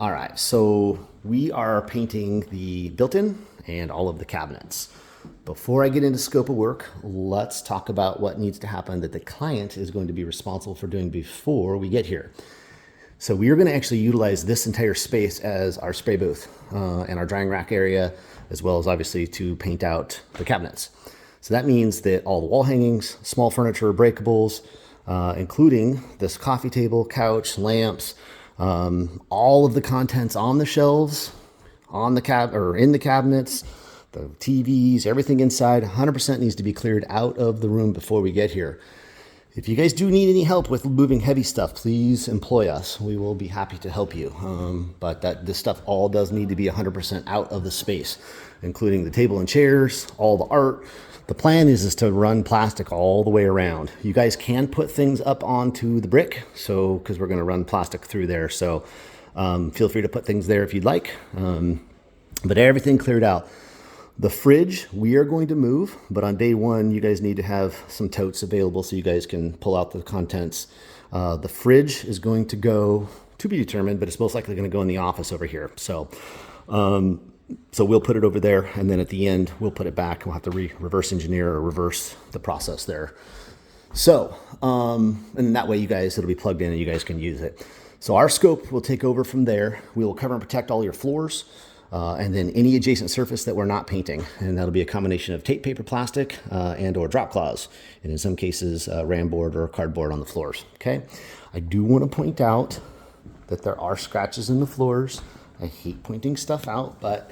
All right, so we are painting the built-in and all of the cabinets. Before I get into scope of work, let's talk about what needs to happen that the client is going to be responsible for doing before we get here. So we are going to actually utilize this entire space as our spray booth and our drying rack area, as well as obviously to paint out the cabinets. So that means that all the wall hangings, small furniture, breakables, including this coffee table, couch, lamps, all of the contents on the shelves, on the in the cabinets, the TVs, everything inside, 100% needs to be cleared out of the room before we get here. If you guys do need any help with moving heavy stuff, please employ us. We will be happy to help you. But this stuff all does need to be 100% out of the space, including the table and chairs, all the art. The plan is to run plastic all the way around. You guys can put things up onto the brick, so because we're going to run plastic through there. So feel free to put things there if you'd like. But everything cleared out. The fridge, we are going to move, but on day one, you guys need to have some totes available so you guys can pull out the contents. The fridge is going to go, to be determined, but it's most likely going to go in the office over here. So we'll put it over there, and then at the end, we'll put it back. We'll have to reverse engineer or reverse the process there. So, and that way you guys, it'll be plugged in and you guys can use it. So our scope will take over from there. We will cover and protect all your floors. And then any adjacent surface that we're not painting. And that'll be a combination of tape, paper, plastic, and or drop cloths. And in some cases, ram board or cardboard on the floors, okay? I do want to point out that there are scratches in the floors. I hate pointing stuff out, but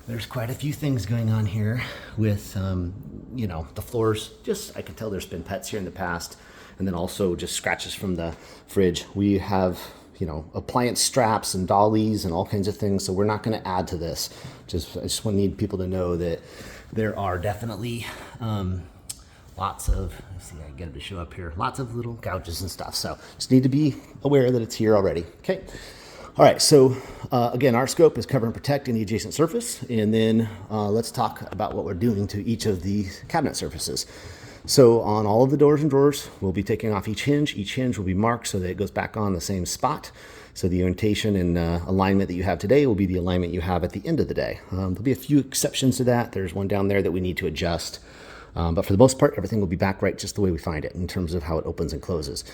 there's quite a few things going on here with, the floors. Just, I can tell there's been pets here in the past. And then also just scratches from the fridge. We have appliance straps and dollies and all kinds of things. So we're not going to add to this. I just need people to know that there are definitely lots of, let's see, I get it to show up here, lots of little gouges and stuff. So just need to be aware that it's here already. Okay. All right. So again, our scope is cover and protect any adjacent surface. And then let's talk about what we're doing to each of the cabinet surfaces. So on all of the doors and drawers, we'll be taking off each hinge. Each hinge will be marked so that it goes back on the same spot. So the orientation and alignment that you have today will be the alignment you have at the end of the day. There'll be a few exceptions to that. There's one down there that we need to adjust. But for the most part, everything will be back right just the way we find it in terms of how it opens and closes.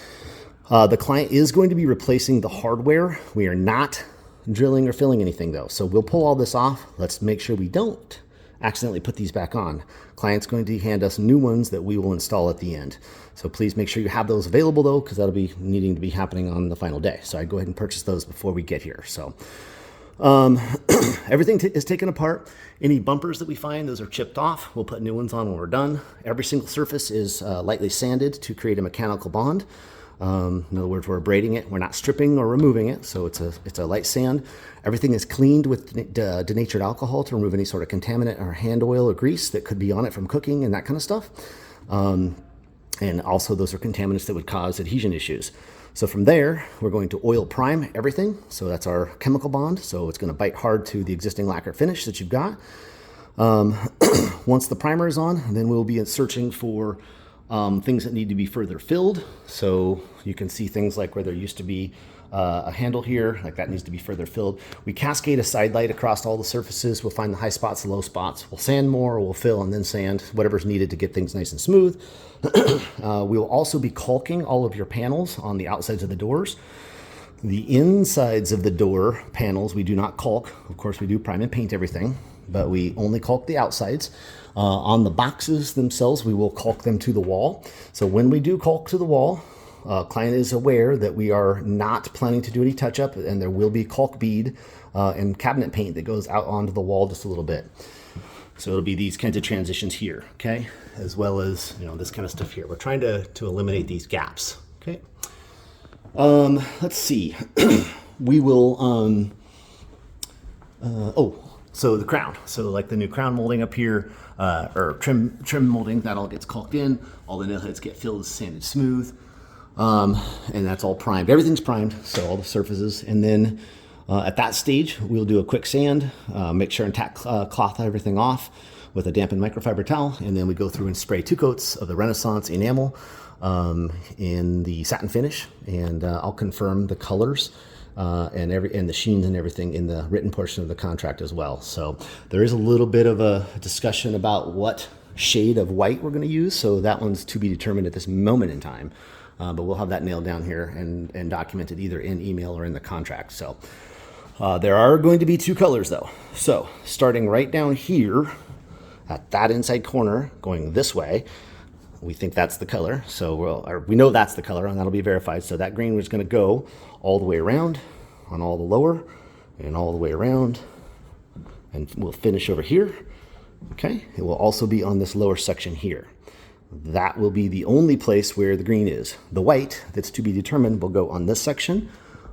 The client is going to be replacing the hardware. We are not drilling or filling anything though. So we'll pull all this off. Let's make sure we don't accidentally put these back on. Client's going to hand us new ones that we will install at the end. So please make sure you have those available though, because that'll be needing to be happening on the final day. So I go ahead and purchase those before we get here. So everything is taken apart. Any bumpers that we find, those are chipped off. We'll put new ones on when we're done. Every single surface is lightly sanded to create a mechanical bond. In other words, we're abrading it. We're not stripping or removing it. So it's a light sand. Everything is cleaned with denatured alcohol to remove any sort of contaminant or hand oil or grease that could be on it from cooking and that kind of stuff. And also those are contaminants that would cause adhesion issues. So from there, we're going to oil prime everything. So that's our chemical bond. So it's going to bite hard to the existing lacquer finish that you've got. Once the primer is on, then we'll be searching for things that need to be further filled. So you can see things like where there used to be a handle here, like that needs to be further filled. We cascade a side light across all the surfaces. We'll find the high spots, the low spots. We'll sand more, or we'll fill and then sand, whatever's needed to get things nice and smooth. We will also be caulking all of your panels on the outsides of the doors. The insides of the door panels, we do not caulk. Of course, we do prime and paint everything, but we only caulk the outsides. On the boxes themselves, we will caulk them to the wall. So when we do caulk to the wall, client is aware that we are not planning to do any touch-up, and there will be caulk bead and cabinet paint that goes out onto the wall just a little bit. So it'll be these kinds of transitions here, okay? As well as, this kind of stuff here. We're trying to eliminate these gaps, okay? Let's see. We will, so the crown. So like the new crown molding up here, or trim molding, that all gets caulked in. All the nail heads get filled, sanded smooth. And that's all primed. Everything's primed, so all the surfaces. And then at that stage, we'll do a quick sand, make sure and tack cloth everything off with a dampened microfiber towel. And then we go through and spray 2 coats of the Renaissance enamel in the satin finish. And I'll confirm the colors and the sheens and everything in the written portion of the contract as well. So there is a little bit of a discussion about what shade of white we're going to use. So that one's to be determined at this moment in time. But we'll have that nailed down here and documented either in email or in the contract. So there are going to be two colors though. So starting right down here at that inside corner going this way, we think that's the color. So we know that's the color, and that'll be verified. So that green is going to go all the way around on all the lower and all the way around. And we'll finish over here. Okay. It will also be on this lower section here. That will be the only place where the green is. The white that's to be determined will go on this section,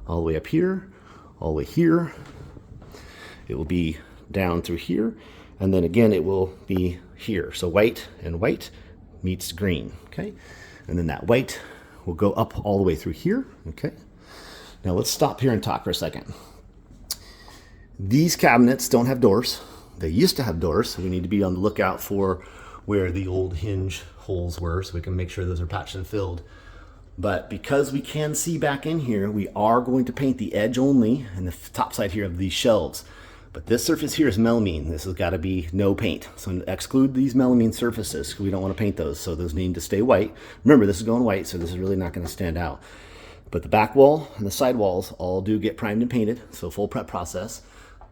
all the way up here, all the way here. It will be down through here. And then again, it will be here. So white and white meets green, okay? And then that white will go up all the way through here, okay? Now let's stop here and talk for a second. These cabinets don't have doors. They used to have doors, so we need to be on the lookout for where the old hinge holes were so we can make sure those are patched and filled. But because we can see back in here, we are going to paint the edge only and the top side here of these shelves. But this surface here is melamine. This has got to be no paint. So exclude these melamine surfaces. We don't want to paint those. So those need to stay white. Remember, this is going white, so this is really not going to stand out. But the back wall and the side walls all do get primed and painted. So full prep process.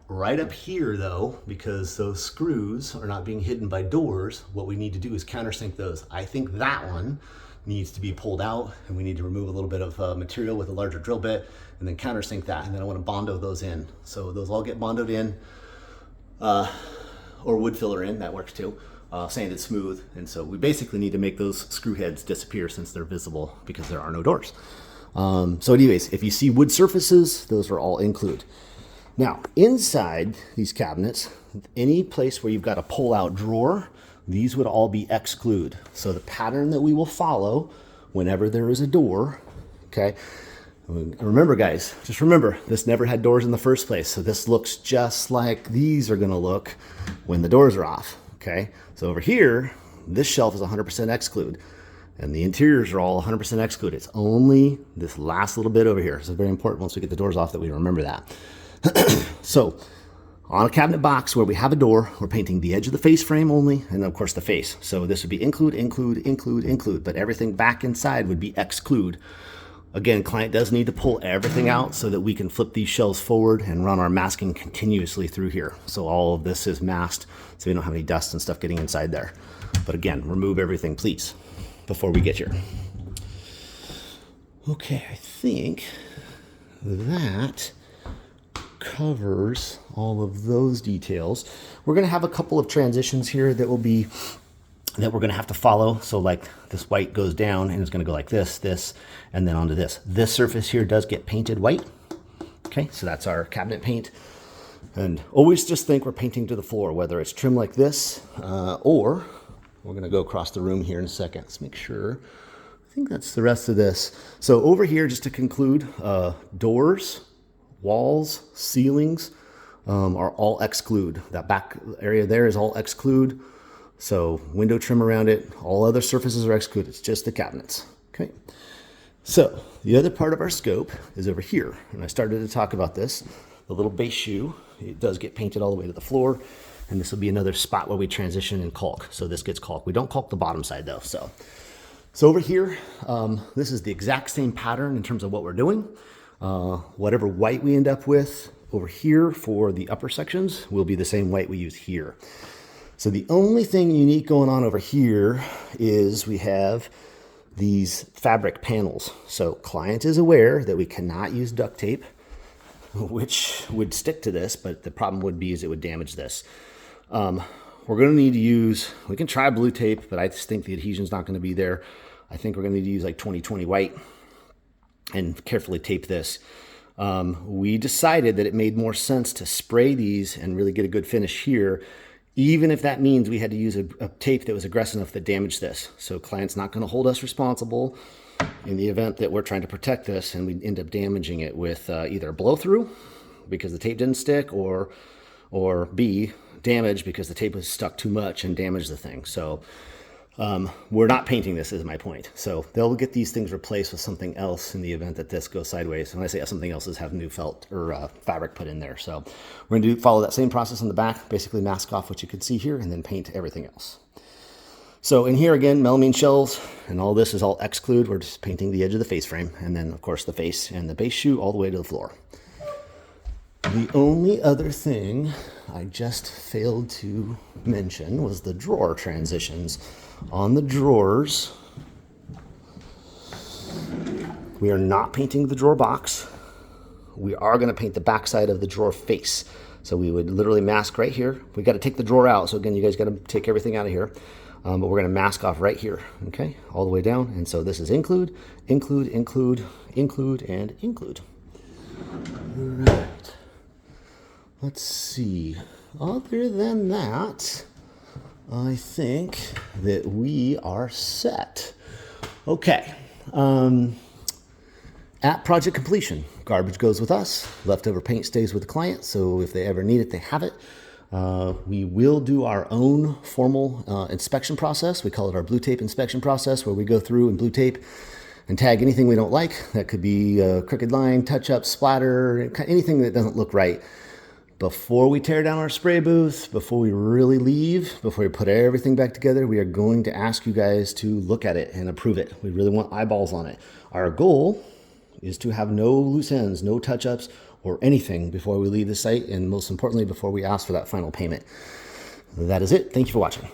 Right up here though, because those screws are not being hidden by doors, what we need to do is countersink those. I think that one needs to be pulled out, and we need to remove a little bit of material with a larger drill bit and then countersink that, and then I want to Bondo those in. So those all get Bondoed in, or wood filler in, that works too, sanded smooth. And so we basically need to make those screw heads disappear since they're visible because there are no doors. So anyways, if you see wood surfaces, those are all include. Now, inside these cabinets, any place where you've got a pull-out drawer, these would all be exclude. So the pattern that we will follow whenever there is a door, okay? Remember guys, just remember, this never had doors in the first place. So this looks just like these are gonna look when the doors are off, okay? So over here, this shelf is 100% exclude, and the interiors are all 100% exclude. It's only this last little bit over here. So it's very important once we get the doors off that we remember that. So on a cabinet box where we have a door, we're painting the edge of the face frame only, and of course the face. So this would be include, include, include, include, but everything back inside would be exclude. Again, client does need to pull everything out so that we can flip these shelves forward and run our masking continuously through here. So all of this is masked so we don't have any dust and stuff getting inside there. But again, remove everything please before we get here. Okay, I think that covers all of those details. We're going to have a couple of transitions here that we're going to have to follow. So like this white goes down and it's going to go like this, and then onto this. This surface here does get painted white. Okay, so that's our cabinet paint. And always just think we're painting to the floor, whether it's trim like this, or we're going to go across the room here in a second. Let's make sure. I think that's the rest of this. So over here, just to conclude, doors, walls, ceilings are all exclude. That back area there is all exclude. So window trim around it, all other surfaces are excluded. It's just the cabinets. Okay. So the other part of our scope is over here. And I started to talk about this. The little base shoe, it does get painted all the way to the floor. And this will be another spot where we transition and caulk. So this gets caulked. We don't caulk the bottom side though. So over here, this is the exact same pattern in terms of what we're doing. Whatever white we end up with over here for the upper sections will be the same white we use here. So the only thing unique going on over here is we have these fabric panels. So client is aware that we cannot use duct tape, which would stick to this, but the problem would be is it would damage this. We're going to need to use, we can try blue tape, but I just think the adhesion's not going to be there. I think we're going to need to use like 20/20 white and carefully tape this. We decided that it made more sense to spray these and really get a good finish here, even if that means we had to use a tape that was aggressive enough that damaged this. So client's not going to hold us responsible in the event that we're trying to protect this and we end up damaging it with either a blow through because the tape didn't stick, or B, damage because the tape was stuck too much and damaged the thing. So We're not painting this, is my point. So they'll get these things replaced with something else in the event that this goes sideways. And when I say something else, is have new felt or fabric put in there. So we're going to follow that same process on the back, basically mask off what you can see here and then paint everything else. So in here again, melamine shells, and all this is all exclude. We're just painting the edge of the face frame, and then of course the face and the base shoe all the way to the floor. The only other thing I just failed to mention was the drawer transitions. On the drawers, we are not painting the drawer box. We are going to paint the backside of the drawer face. So we would literally mask right here. We got to take the drawer out. So again, you guys got to take everything out of here. But we're going to mask off right here, okay, all the way down. And so this is include, include, include, include, and include. All right. Let's see. Other than that, I think that we are set. Okay. At project completion, garbage goes with us. Leftover paint stays with the client. So if they ever need it, they have it. We will do our own formal inspection process. We call it our blue tape inspection process, where we go through and blue tape and tag anything we don't like. That could be a crooked line, touch-up, splatter, anything that doesn't look right. Before we tear down our spray booth, before we really leave, before we put everything back together, we are going to ask you guys to look at it and approve it. We really want eyeballs on it. Our goal is to have no loose ends, no touch-ups, or anything before we leave the site, and most importantly, before we ask for that final payment. That is it. Thank you for watching.